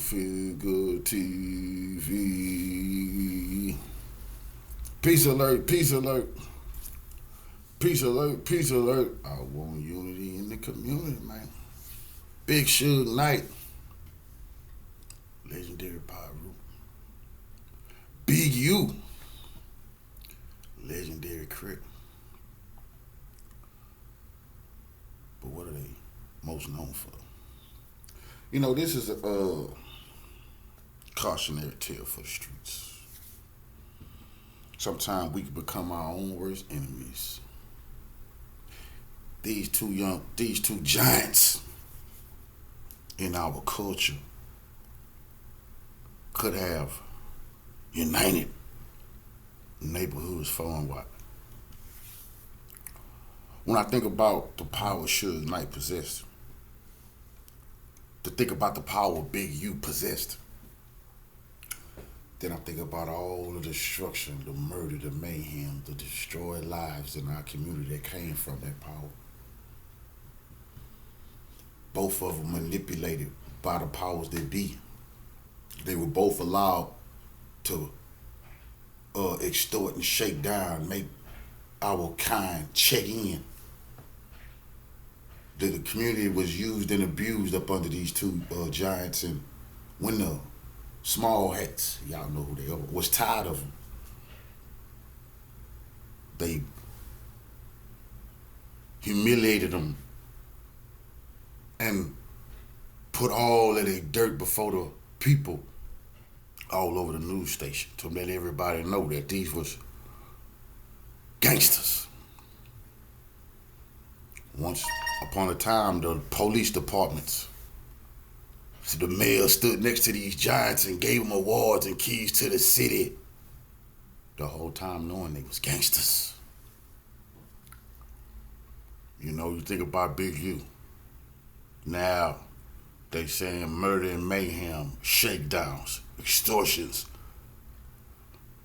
Feel Good TV. Peace alert, peace alert. Peace alert, peace alert. I want unity in the community, man. Big Suge Knight. Legendary Pyro. Big U. Legendary Crit. But what are they most known for? You know, this is a cautionary tale for the streets. Sometimes we can become our own worst enemies. These two giants in our culture could have united neighborhoods far and wide. When I think about the power Suge Knight possessed, to think about the power Big U possessed, then I think about all the destruction, the murder, the mayhem, the destroyed lives in our community that came from that power. Both of them manipulated by the powers that be. They were both allowed to extort and shake down, make our kind check in. The community was used and abused up under these two giants, and when the small hats, y'all know who they are, was tired of them, they humiliated them and put all of their dirt before the people all over the news station to let everybody know that these was gangsters. Once upon a time, the police departments, so the mayor stood next to these giants and gave them awards and keys to the city, the whole time knowing they was gangsters. You know, you think about Big U. Now, they saying murder and mayhem, shakedowns, extortions.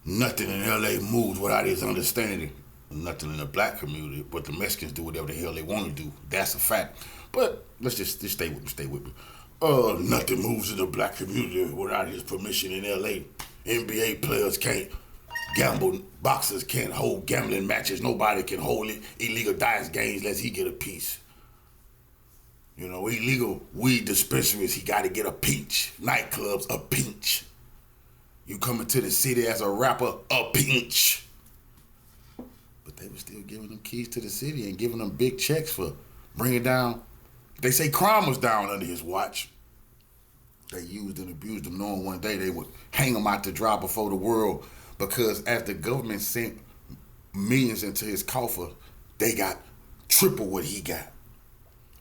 Nothing in LA moves without his understanding. Nothing in the black community, but the Mexicans do whatever the hell they want to do. That's a fact. But let's just stay with me. Nothing moves in the black community without his permission in LA. NBA players can't gamble, boxers can't hold gambling matches, nobody can hold it. Illegal dice games unless he get a piece. You know, illegal weed dispensaries, he gotta get a pinch. Nightclubs, a pinch. You coming to the city as a rapper, a pinch. But they were still giving them keys to the city and giving them big checks for bringing down. They say crime was down under his watch. They used and abused him, knowing one day they would hang him out to dry before the world, because as the government sent millions into his coffer, they got triple what he got.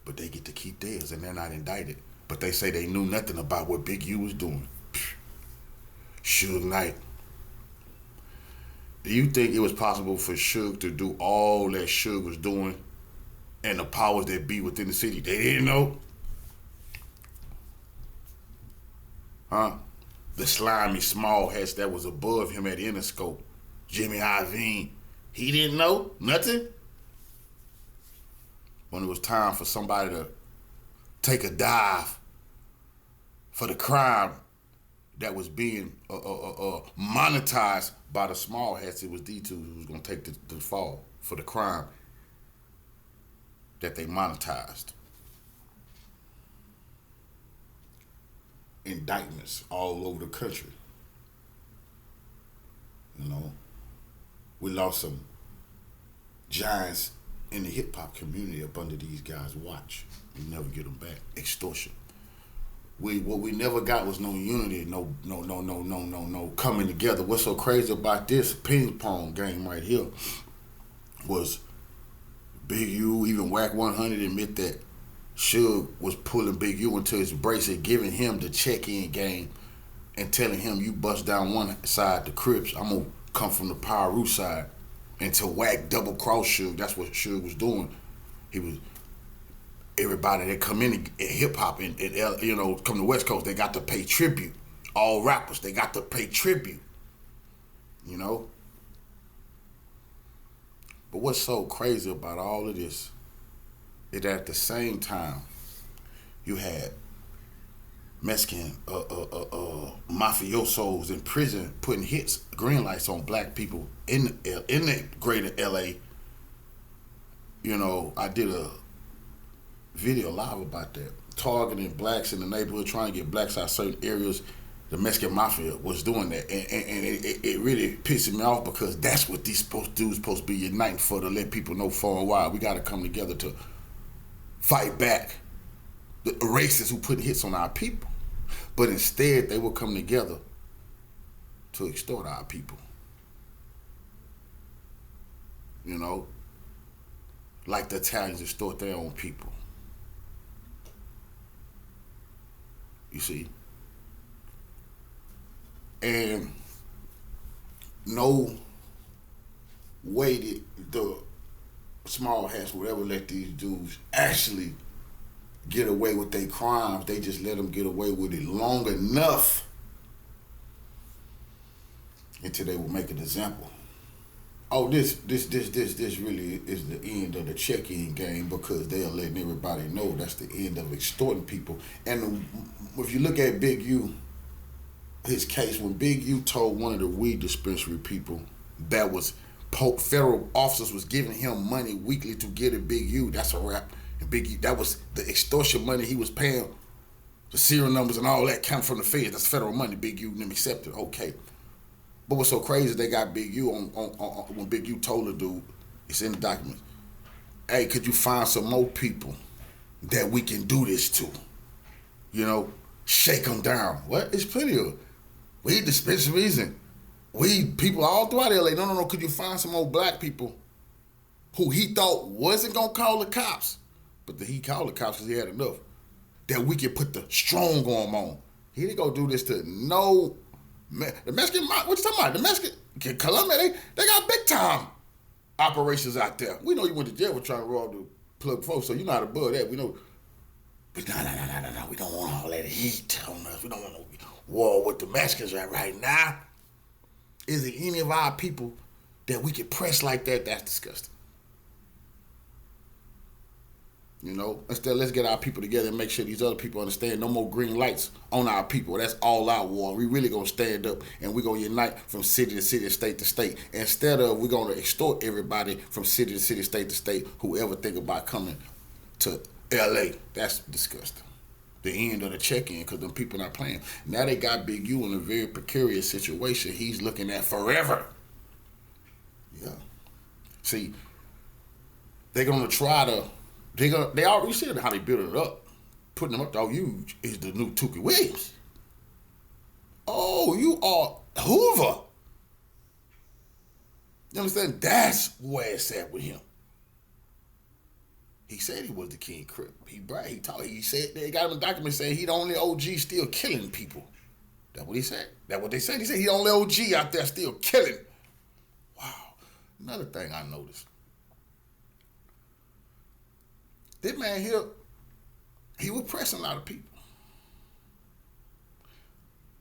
But they get to keep theirs and they're not indicted. But they say they knew nothing about what Big U was doing. Suge Knight. Do you think it was possible for Suge to do all that Suge was doing and the powers that be within the city? They didn't know? Huh? The slimy small hats that was above him at Innercircle, Jimmy Iovine, he didn't know nothing? When it was time for somebody to take a dive for the crime that was being monetized by the small hats, it was D2 who was going to take the fall for the crime that they monetized. Indictments all over the country. You know, we lost some giants in the hip hop community up under these guys' watch. We never get them back. Extortion. What we never got was no unity, no coming together. What's so crazy about this ping pong game right here was Big U, even Whack 100 admit that Suge was pulling Big U into his bracelet, giving him the check-in game and telling him, you bust down one side, the Crips, I'm gonna come from the Pyro side. And to Whack double cross Suge, that's what Suge was doing. He was, everybody that come in hip hop and you know, come to West Coast, they got to pay tribute. All rappers, they got to pay tribute. You know? But what's so crazy about all of this is that at the same time, you had Mexican mafiosos in prison putting hits, green lights on black people in the greater LA. You know, I did a video live about that, targeting blacks in the neighborhood, trying to get blacks out of certain areas. The Mexican mafia was doing that, and it really pisses me off because that's what these supposed to do. Is supposed to be uniting for, to let people know far and wide we got to come together to fight back the racists who put hits on our people. But instead, they will come together to extort our people. You know, like the Italians extort their own people. You see? And no way did the small hats would ever let these dudes actually get away with their crimes. They just let them get away with it long enough until they will make an example. Oh, this really is the end of the check-in game, because they are letting everybody know that's the end of extorting people. And if you look at Big U, his case, when Big U told one of the weed dispensary people that was federal officers was giving him money weekly to get a Big U, that's a rap. And Big U, that was the extortion money he was paying, the serial numbers and all that come from the feds. That's federal money. Big U them accepted. Okay. But what's so crazy is they got Big U on when Big U told the dude, it's in the documents, hey, could you find some more people that we can do this to? You know, shake them down. What? It's plenty of weed dispensaries and weed people all throughout LA. No. Could you find some old black people who he thought wasn't going to call the cops, but that he called the cops because he had enough, that we can put the strong arm on? He didn't go do this to no... The Mexican, what you talking about? The Mexican, Colombia, they got big time operations out there. We know you went to jail for trying to rob the plug folks, so you're not above that. We know. But no. We don't want all that heat on us. We don't want no war with the Mexicans right now. Is there any of our people that we can press like that? That's disgusting. You know, instead, let's get our people together and make sure these other people understand no more green lights on our people. That's all our war. We really gonna stand up and we're gonna unite from city to city, state to state. Instead of we're gonna extort everybody from city to city, state to state, whoever think about coming to LA. That's disgusting. The end of the check-in, because them people not playing. Now they got Big U in a very precarious situation he's looking at forever. Yeah. See, they're gonna try to. They already said how they built it up. Putting them up to huge is the new Tukey Williams. Oh, you are Hoover. You understand? That's where it's at with him. He said he was the king crip. He bragged. He said they got him a document saying he the only OG still killing people. That's what he said. That's what they said. He said he the only OG out there still killing. Wow. Another thing I noticed. This man here, he was pressing a lot of people.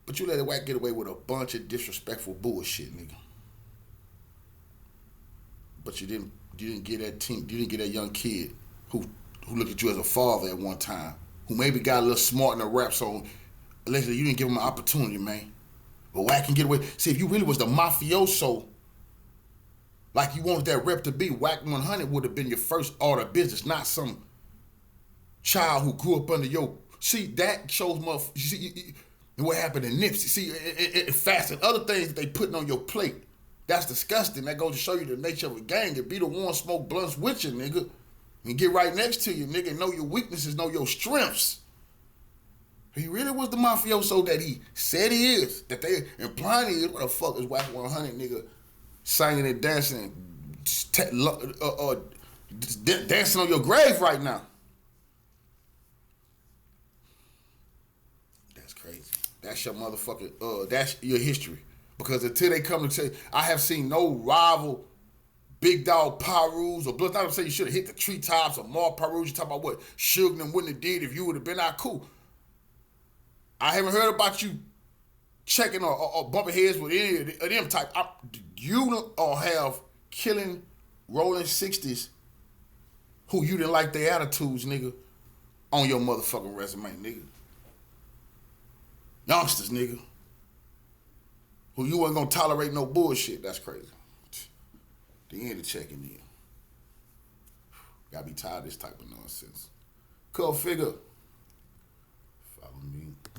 But you let a whack get away with a bunch of disrespectful bullshit, nigga. But you didn't get that team, you didn't get that young kid who looked at you as a father at one time, who maybe got a little smart in the rap, so allegedly you didn't give him an opportunity, man. But whack can get away. See, if you really was the mafioso, like you wanted that rep to be, Whack 100 would have been your first order of business, not some child who grew up under your... See, that shows what happened in Nipsey. See, it fast and other things that they putting on your plate. That's disgusting. That goes to show you the nature of a gang. To be the one smoke blunts with you, nigga, and get right next to you, nigga, and know your weaknesses, know your strengths. He really was the mafioso that he said he is, that they implying he is. What the fuck is Whack 100, nigga, singing and dancing, dancing on your grave right now? That's crazy. That's your motherfucking, that's your history. Because until they come to say, I have seen no rival Big Dog Pirus or Blood. Not to say you should have hit the treetops or more Pirus. You talk about what Suge and wouldn't have did if you would have been out cool. I haven't heard about you checking or bumping heads with any of them type. You don't have killing rolling 60s who you didn't like their attitudes, nigga, on your motherfucking resume, nigga. Youngsters, nigga. Who you ain't gonna tolerate no bullshit. That's crazy. The end of checking in. Gotta be tired of this type of nonsense. Cult figure. Follow me.